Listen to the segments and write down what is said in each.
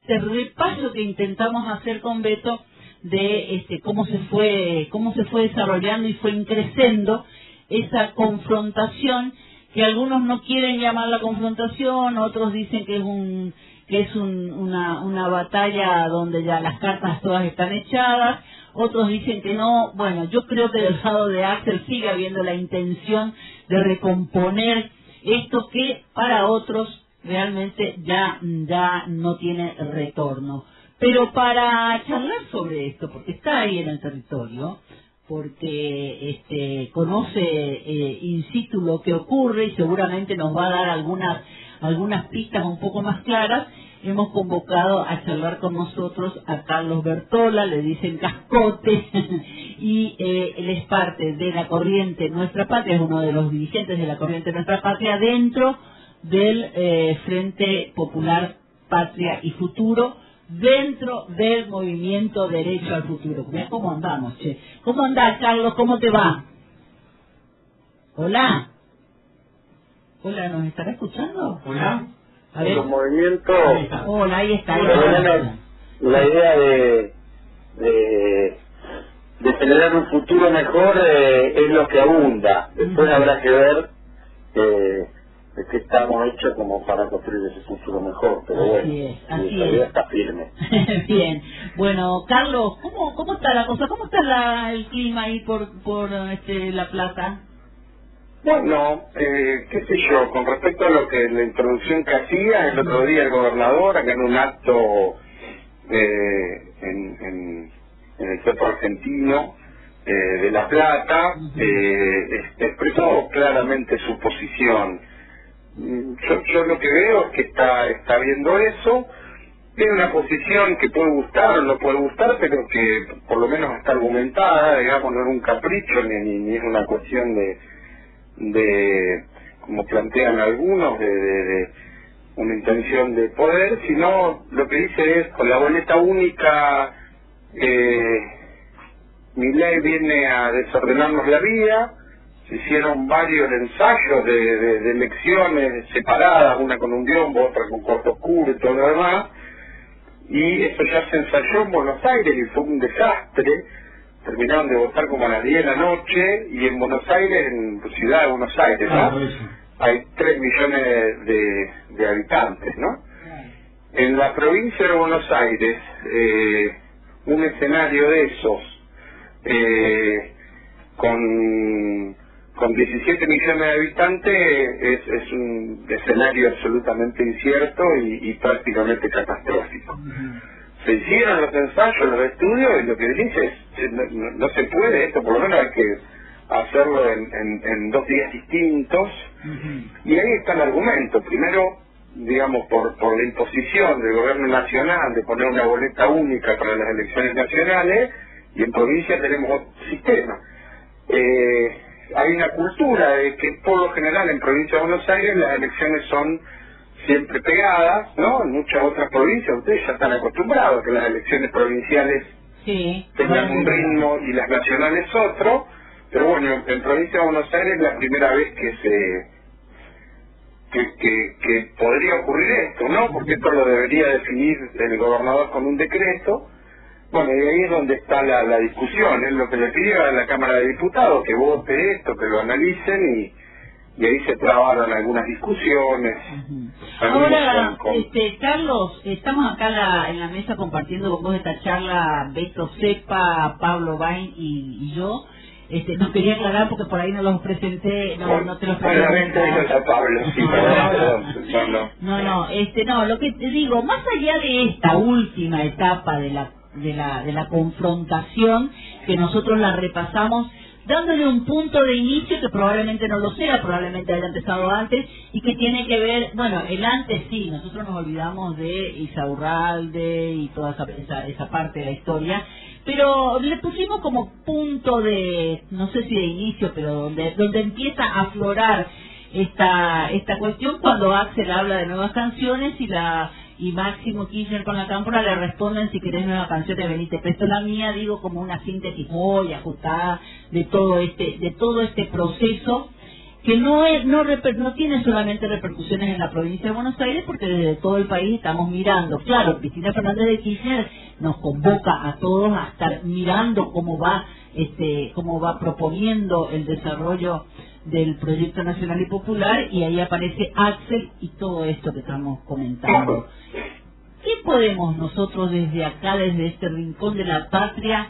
El repaso que intentamos hacer con Beto de cómo se fue desarrollando y fue increciendo esa confrontación, que algunos no quieren llamarla confrontación, otros dicen que es una batalla donde ya las cartas todas están echadas, otros dicen que no. Bueno, yo creo que del lado de Axel sigue habiendo la intención de recomponer esto que para otros realmente ya no tiene retorno. Pero para charlar sobre esto, porque está ahí en el territorio, porque conoce in situ lo que ocurre y seguramente nos va a dar algunas pistas un poco más claras, hemos convocado a charlar con nosotros a Carlos Bertola, le dicen Cascote, y él es parte de la Corriente Nuestra Patria, es uno de los dirigentes de la Corriente Nuestra Patria dentro del Frente Popular Patria y Futuro, dentro del movimiento Derecho al Futuro. Mirá cómo andamos, che. ¿Cómo andás, Carlos? ¿Cómo te va? Hola. Hola, ¿nos estará escuchando? Hola. A ver. Los movimientos. Hola, ahí está. La idea de generar un futuro mejor es lo que abunda. Después habrá que ver de qué estamos hechos como para construir ese futuro mejor, pero así la idea está firme. Bien. Bueno, Carlos, ¿cómo está la cosa? ¿Cómo está el clima ahí por La Plata? Bueno, qué sé yo, con respecto a lo que la introducción que hacía el otro día el gobernador, acá en un acto en el centro argentino de La Plata, expresó claramente su posición. Yo lo que veo es que está viendo eso, tiene una posición que puede gustar o no puede gustar, pero que por lo menos está argumentada, digamos, no es un capricho ni es una cuestión de como plantean algunos, de una intención de poder, sino lo que dice es, con la boleta única, Milei viene a desordenarnos la vida. Se hicieron varios ensayos de elecciones separadas, una con un biombo, otra con corto oscuro y todo lo demás, y eso ya se ensayó en Buenos Aires y fue un desastre. Terminaron de votar como a las 10 de la noche, y en Buenos Aires, en la ciudad de Buenos Aires, ¿no? Hay 3 millones de habitantes, ¿no? En la provincia de Buenos Aires, un escenario de esos, con 17 millones de habitantes, es un escenario absolutamente incierto y prácticamente catastrófico. Se hicieron los ensayos, los estudios, y lo que dice es, no se puede esto, por lo menos hay que hacerlo en 2 días distintos, y ahí está el argumento. Primero, digamos, por la imposición del gobierno nacional de poner una boleta única para las elecciones nacionales, y en provincia tenemos otro sistema. Hay una cultura de que por lo general en provincia de Buenos Aires las elecciones son siempre pegadas, ¿no? En muchas otras provincias ustedes ya están acostumbrados a que las elecciones provinciales tengan un ritmo y las nacionales otro, pero bueno, en provincia de Buenos Aires es la primera vez que podría ocurrir esto, ¿no? Porque esto lo debería definir el gobernador con un decreto. Bueno, y ahí es donde está la discusión, es lo que le pidió a la Cámara de Diputados, que vote esto, que lo analicen, y ahí se trabaron algunas discusiones. Ahora, Carlos, estamos acá en la mesa compartiendo con vos esta charla, Beto Cepa, Pablo Bain y yo. No quería aclarar porque por ahí no los presenté, no te los presenté. No, lo que te digo, más allá de esta última etapa de la confrontación, que nosotros la repasamos dándole un punto de inicio que probablemente no lo sea, probablemente haya empezado antes, y que tiene que ver, bueno, el antes sí, nosotros nos olvidamos de Isaurralde y toda esa parte de la historia, pero le pusimos como punto de, no sé si de inicio, pero donde empieza a aflorar esta cuestión cuando Axel habla de nuevas canciones y Máximo Kirchner con la Cámpora le responden: si querés nueva canción de Benítez Presto. La mía, digo, como una síntesis muy ajustada de todo este proceso que no tiene solamente repercusiones en la provincia de Buenos Aires, porque desde todo el país estamos mirando. Claro, Cristina Fernández de Kirchner nos convoca a todos a estar mirando cómo va proponiendo el desarrollo del proyecto nacional y popular, y ahí aparece Axel y todo esto que estamos comentando. ¿Qué podemos nosotros desde acá, desde este rincón de la patria,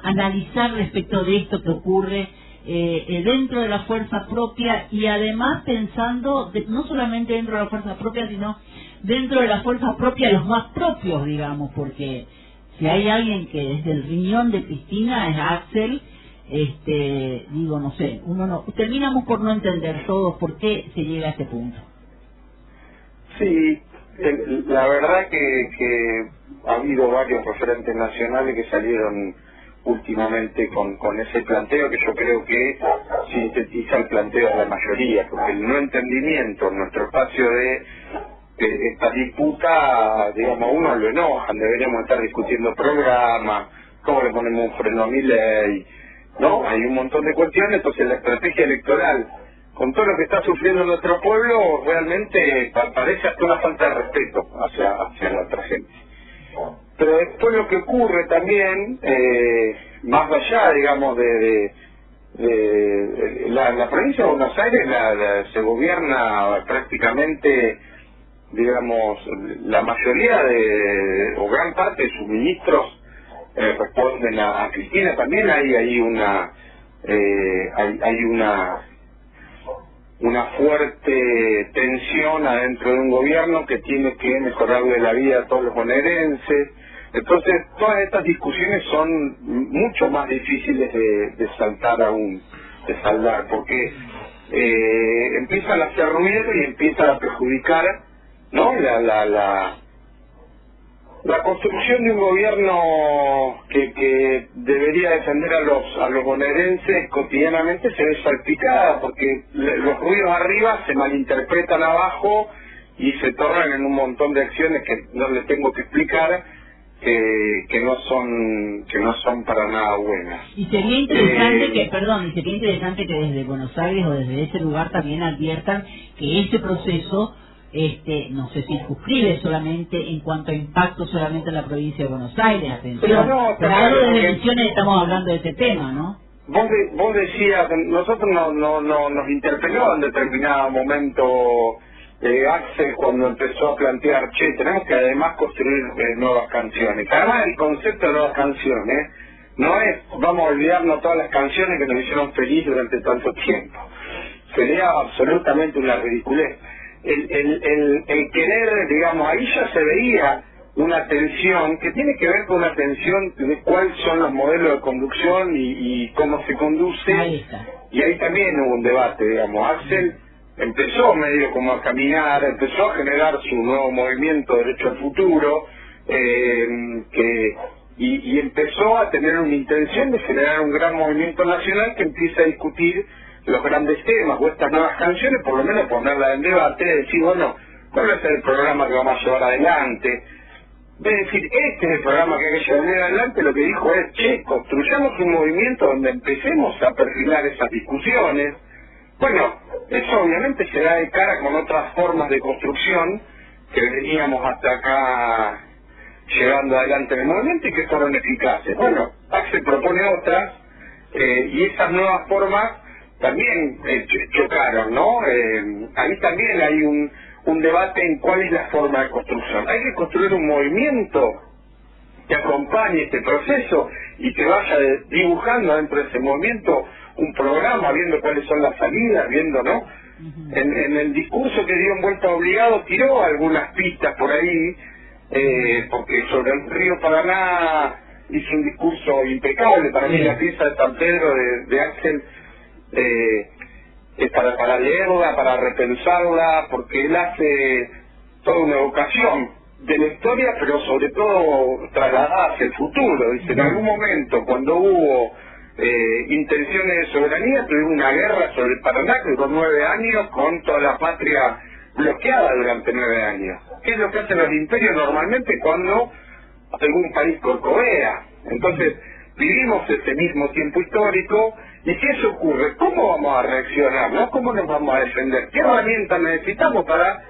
analizar respecto de esto que ocurre dentro de la fuerza propia, y además pensando no solamente dentro de la fuerza propia, sino dentro de la fuerza propia de los más propios, digamos, porque si hay alguien que es del riñón de Cristina es Axel. Digo, no sé, terminamos por no entender todos por qué se llega a este punto. Sí, la verdad que ha habido varios referentes nacionales que salieron últimamente con ese planteo, que yo creo que sintetiza el planteo de la mayoría, porque el no entendimiento en nuestro espacio de esta disputa, digamos, a uno lo enojan. Deberíamos estar discutiendo programas, cómo le ponemos un freno a Milei, ¿no? Hay un montón de cuestiones. Entonces la estrategia electoral, con todo lo que está sufriendo nuestro pueblo, realmente parece hasta una falta de respeto hacia la otra gente. Pero después lo que ocurre también, más allá, digamos, de la provincia de Buenos Aires se gobierna prácticamente, digamos, la mayoría o gran parte de sus ministros responden a Cristina. También hay una fuerte tensión adentro de un gobierno que tiene que mejorarle la vida a todos los bonaerenses. Entonces todas estas discusiones son mucho más difíciles de saldar, porque empiezan a hacer ruido y empiezan a perjudicar, ¿no?, la construcción de un gobierno que debería defender a los bonaerenses. Cotidianamente se ve salpicada, porque los ruidos arriba se malinterpretan abajo y se tornan en un montón de acciones que no les tengo que explicar, que no son para nada buenas. Y sería interesante que desde Buenos Aires o desde ese lugar también adviertan que este proceso no se circunscribe solamente en cuanto a impacto solamente en la provincia de Buenos Aires. Atención, pero algo de elecciones estamos hablando de este tema, ¿no? Vos decías, nosotros nos interpeló en determinado momento Axel cuando empezó a plantear, tenemos que además construir nuevas canciones. Además el concepto de nuevas canciones no es vamos a olvidarnos todas las canciones que nos hicieron feliz durante tanto tiempo. Sería absolutamente una ridiculez. El querer, digamos, ahí ya se veía una tensión que tiene que ver con una tensión de cuáles son los modelos de conducción y cómo se conduce. Y ahí también hubo un debate, digamos. Axel empezó medio como a caminar, empezó a generar su nuevo movimiento Derecho al Futuro, y empezó a tener una intención de generar un gran movimiento nacional que empieza a discutir los grandes temas o estas nuevas canciones, por lo menos ponerla en debate, decir, bueno, ¿cuál va a ser el programa que vamos a llevar adelante? Es decir, este es el programa que hay que llevar adelante. Lo que dijo es, construyamos un movimiento donde empecemos a perfilar esas discusiones. Bueno, eso obviamente se da de cara con otras formas de construcción que veníamos hasta acá llevando adelante en el movimiento y que fueron eficaces. Bueno, Axel propone otras, y esas nuevas formas también chocaron, ¿no? Ahí también hay un debate en cuál es la forma de construcción. Hay que construir un movimiento que acompañe este proceso y que vaya dibujando dentro de ese movimiento un programa, viendo cuáles son las salidas, viendo, ¿no? En el discurso que dio en Vuelta Obligado tiró algunas pistas por ahí, porque sobre el río Paraná hizo un discurso impecable. Para mí la pieza de San Pedro de Axel es para leerla, para repensarla, porque él hace toda una evocación de la historia, pero sobre todo trasladada hacia el futuro. Dice, en algún momento, cuando hubo intenciones de soberanía, tuvimos una guerra sobre el Paraná que duró 9 años, con toda la patria bloqueada durante 9 años. ¿Qué es lo que hacen los imperios normalmente cuando algún país corcovea? Entonces, vivimos ese mismo tiempo histórico ¿Y si eso ocurre, cómo vamos a reaccionar, no? ¿Cómo nos vamos a defender? ¿Qué herramientas necesitamos para...?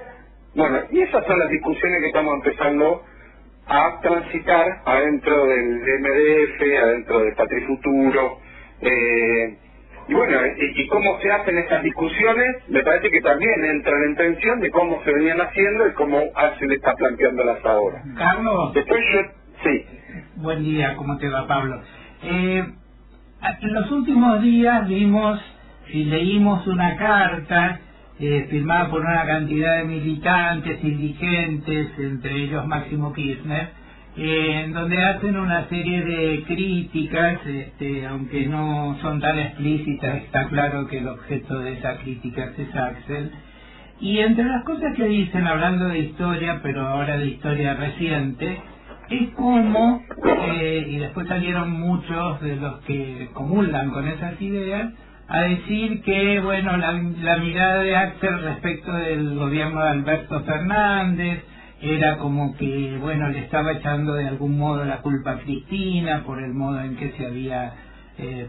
Bueno, y esas son las discusiones que estamos empezando a transitar adentro del MDF, adentro de Patrifuturo, y bueno, y cómo se hacen estas discusiones, me parece que también entra la intención de cómo se venían haciendo y cómo Axel está planteándolas ahora. Carlos. Después sí. Buen día, ¿cómo te va, Pablo? En los últimos días vimos y leímos una carta firmada por una cantidad de militantes, dirigentes, entre ellos Máximo Kirchner, en donde hacen una serie de críticas, aunque no son tan explícitas. Está claro que el objeto de esas críticas es Axel. Y entre las cosas que dicen, hablando de historia, pero ahora de historia reciente, es como, y después salieron muchos de los que comulgan con esas ideas, a decir que, bueno, la mirada de Axel respecto del gobierno de Alberto Fernández era como que, bueno, le estaba echando de algún modo la culpa a Cristina por el modo en que se había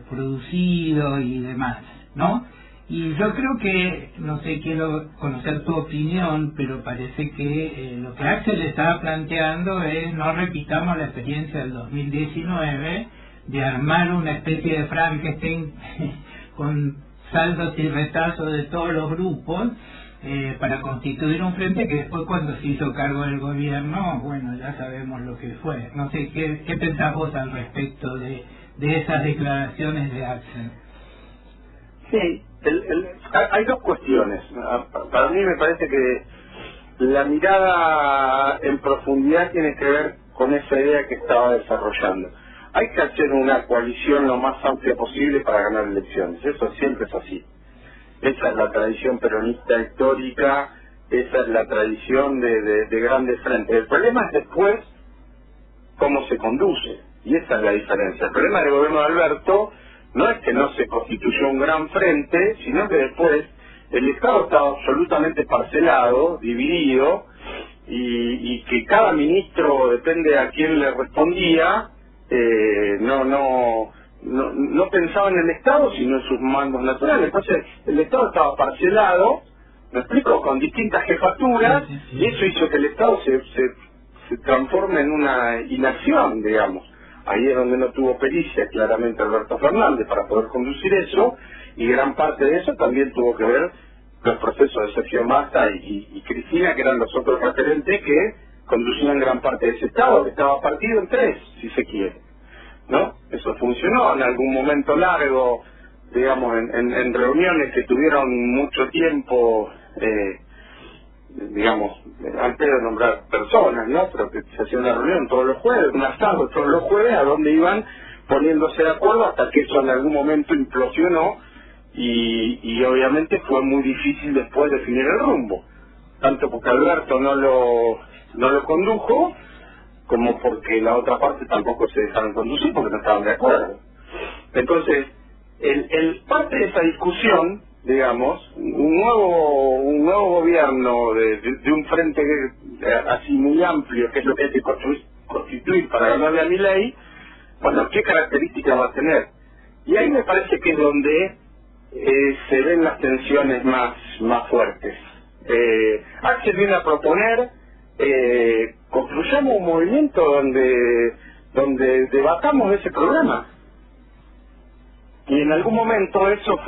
producido y demás, ¿no? Y yo creo que, no sé, quiero conocer tu opinión, pero parece que lo que Axel estaba planteando es no repitamos la experiencia del 2019 de armar una especie de Frankenstein con saldos y retazos de todos los grupos para constituir un frente que después, cuando se hizo cargo del gobierno, bueno, ya sabemos lo que fue. No sé, ¿qué pensás vos al respecto de esas declaraciones de Axel? Sí, hay dos cuestiones. Para mí me parece que la mirada en profundidad tiene que ver con esa idea que estaba desarrollando. Hay que hacer una coalición lo más amplia posible para ganar elecciones. Eso siempre es así. Esa es la tradición peronista histórica, esa es la tradición de grandes frentes. El problema es después cómo se conduce, y esa es la diferencia. El problema del gobierno de Alberto no es que no se constituyó un gran frente, sino que después el Estado estaba absolutamente parcelado, dividido, y que cada ministro, depende a quién le respondía, no pensaba en el Estado, sino en sus mandos naturales. Entonces el Estado estaba parcelado, me explico, con distintas jefaturas, y eso hizo que el Estado se transforme en una inacción, digamos. Ahí es donde no tuvo pericia claramente Alberto Fernández para poder conducir eso, y gran parte de eso también tuvo que ver los procesos de Sergio Massa y Cristina, que eran los otros referentes que conducían gran parte de ese Estado, que estaba partido en tres, si se quiere, ¿no? Eso funcionó en algún momento largo, digamos, en reuniones que tuvieron mucho tiempo, digamos, antes de nombrar personas, ¿no? Pero que se hacía una reunión todos los jueves, un asado todos los jueves, a donde iban poniéndose de acuerdo hasta que eso en algún momento implosionó y obviamente fue muy difícil después definir el rumbo, tanto porque Alberto no lo condujo, como porque la otra parte tampoco se dejaron conducir porque no estaban de acuerdo. Entonces, el parte de esa discusión, digamos, un nuevo gobierno de un frente así muy amplio, que es lo que hay que constituir para ganarle a Milei, bueno, ¿qué características va a tener? Y ahí me parece que es donde se ven las tensiones más fuertes. Axel viene a proponer, construyamos un movimiento donde debatamos ese problema. Y en algún momento eso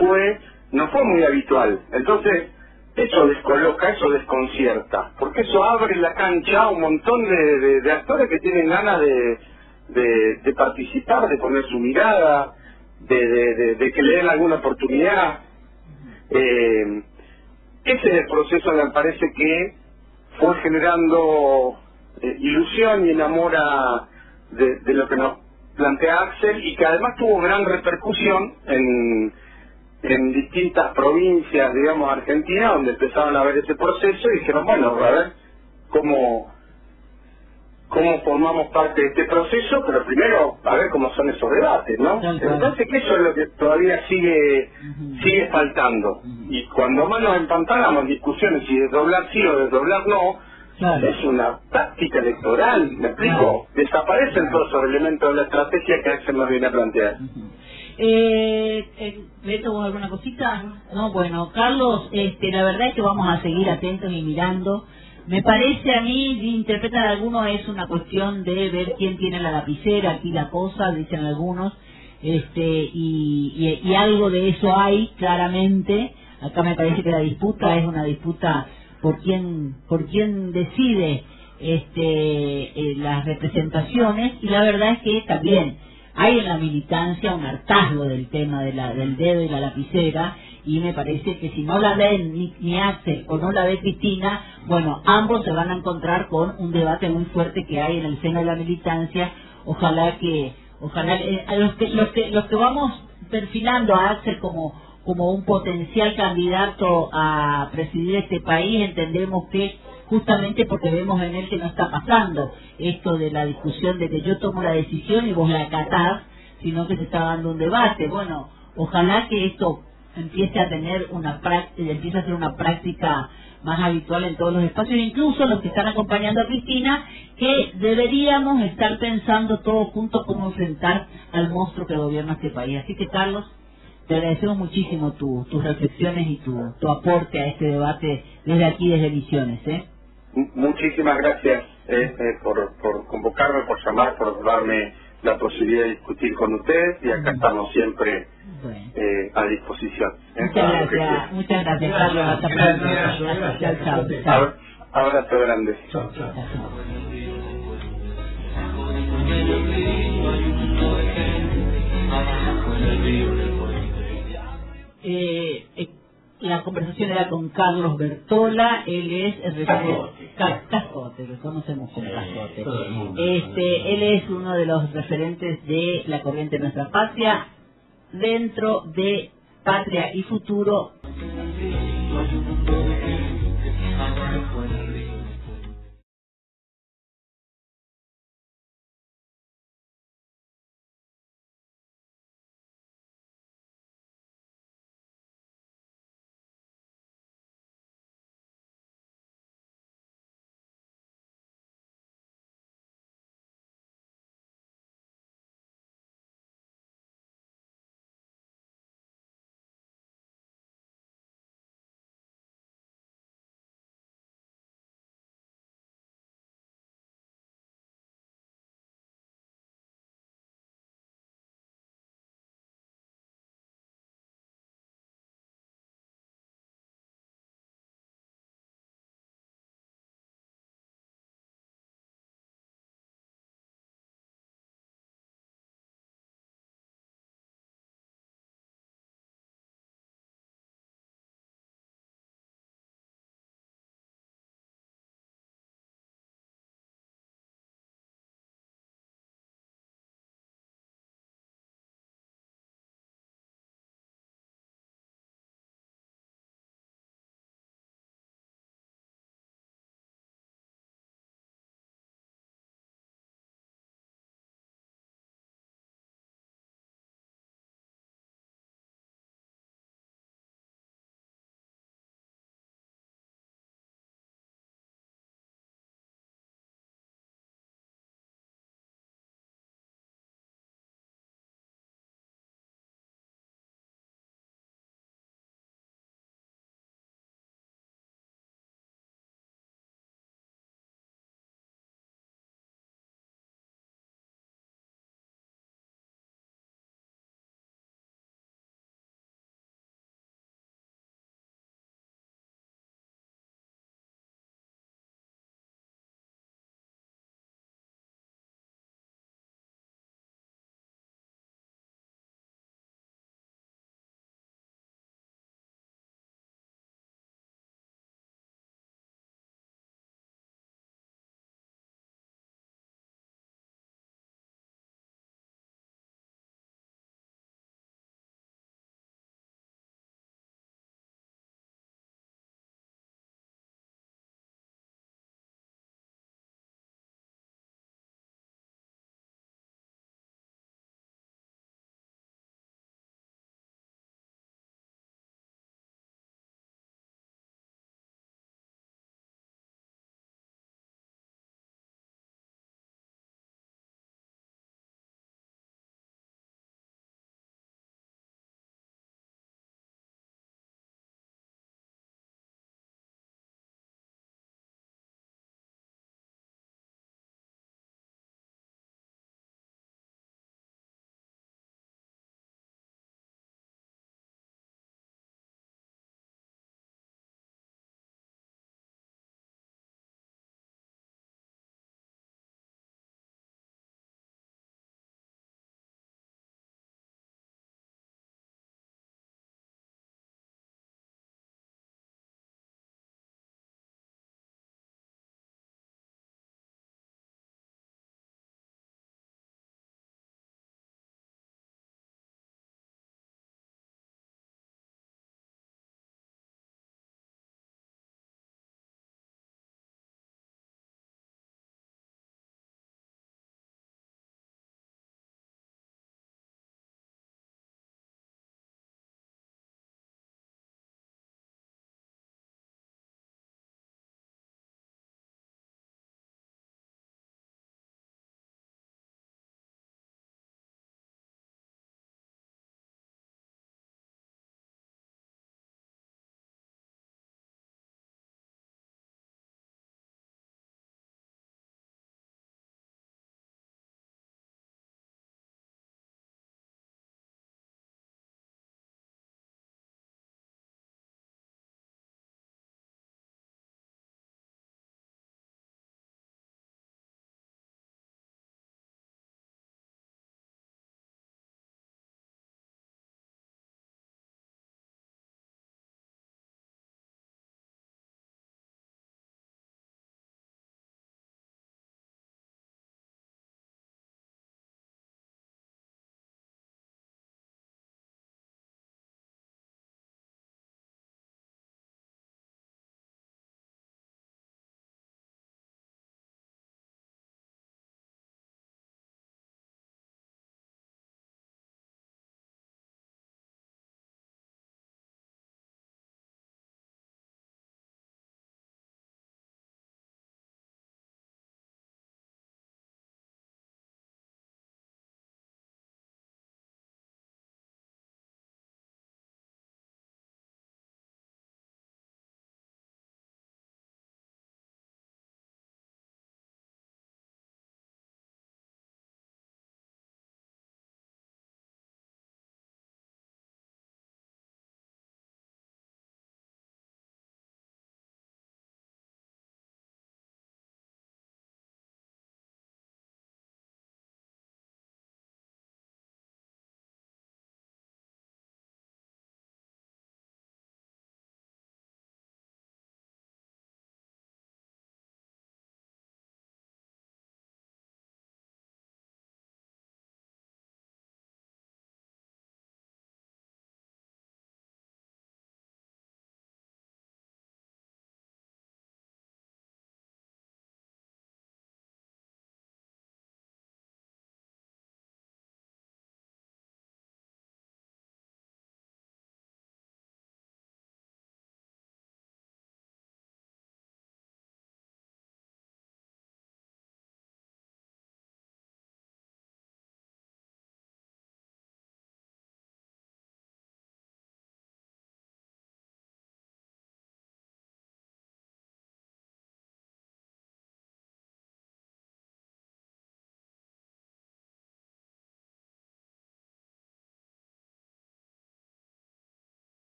no fue muy habitual. Entonces, eso descoloca, eso desconcierta, porque eso abre la cancha a un montón de actores que tienen ganas de participar, de poner su mirada, de que le den alguna oportunidad. Ese es el proceso que me parece que fue generando ilusión y enamora de lo que nos plantea Axel, y que además tuvo gran repercusión en distintas provincias, digamos, Argentina, donde empezaron a ver ese proceso y dijeron, bueno, a ver cómo formamos parte de este proceso, pero primero a ver cómo son esos debates, ¿no? Entonces que eso es lo que todavía sigue faltando. Y cuando más nos empantanamos en discusiones si desdoblar sí o desdoblar no, es una táctica electoral, ¿me explico? Desaparecen todos esos elementos de la estrategia que Axel nos viene a plantear. ¿Beto, vos alguna cosita? No, bueno, Carlos, la verdad es que vamos a seguir atentos y mirando. Me parece a mí, interpretan algunos, es una cuestión de ver quién tiene la lapicera, aquí la cosa, dicen algunos, y algo de eso hay, claramente. Acá me parece que la disputa es una disputa por quién decide las representaciones, y la verdad es que también hay en la militancia un hartazgo del tema del dedo y la lapicera, y me parece que si no la ven ni Axel o no la ve Cristina, bueno, ambos se van a encontrar con un debate muy fuerte que hay en el seno de la militancia. Ojalá los que vamos perfilando a Axel como un potencial candidato a presidir este país, entendemos que justamente porque vemos en él que no está pasando esto de la discusión de que yo tomo la decisión y vos la acatás, sino que se está dando un debate. Bueno, ojalá que esto empiece a tener empiece a ser una práctica más habitual en todos los espacios, incluso los que están acompañando a Cristina, que deberíamos estar pensando todos juntos cómo enfrentar al monstruo que gobierna este país. Así que, Carlos, te agradecemos muchísimo tus reflexiones y tu aporte a este debate desde aquí, desde Misiones. Muchísimas gracias por convocarme, por llamar, por darme la posibilidad de discutir con ustedes, y acá estamos siempre a disposición. Muchas gracias, Carlos. Hasta pronto. Chao. Abrazo grande. Chao. La conversación era con Carlos Bertola. Él es el Cascote, lo conocemos como Cascote. Él es uno de los referentes de la corriente Nuestra Patria dentro de Patria y Futuro.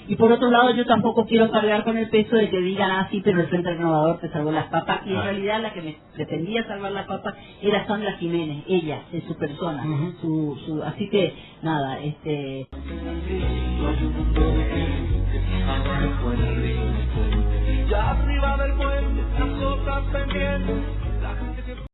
Y por otro lado, yo tampoco quiero cargar con el peso de que digan, ah, sí, pero el Frente Renovador te salvó las papas. Y en realidad la que me pretendía salvar las papas era Sandra Jiménez, ella, es su persona. Así que, nada,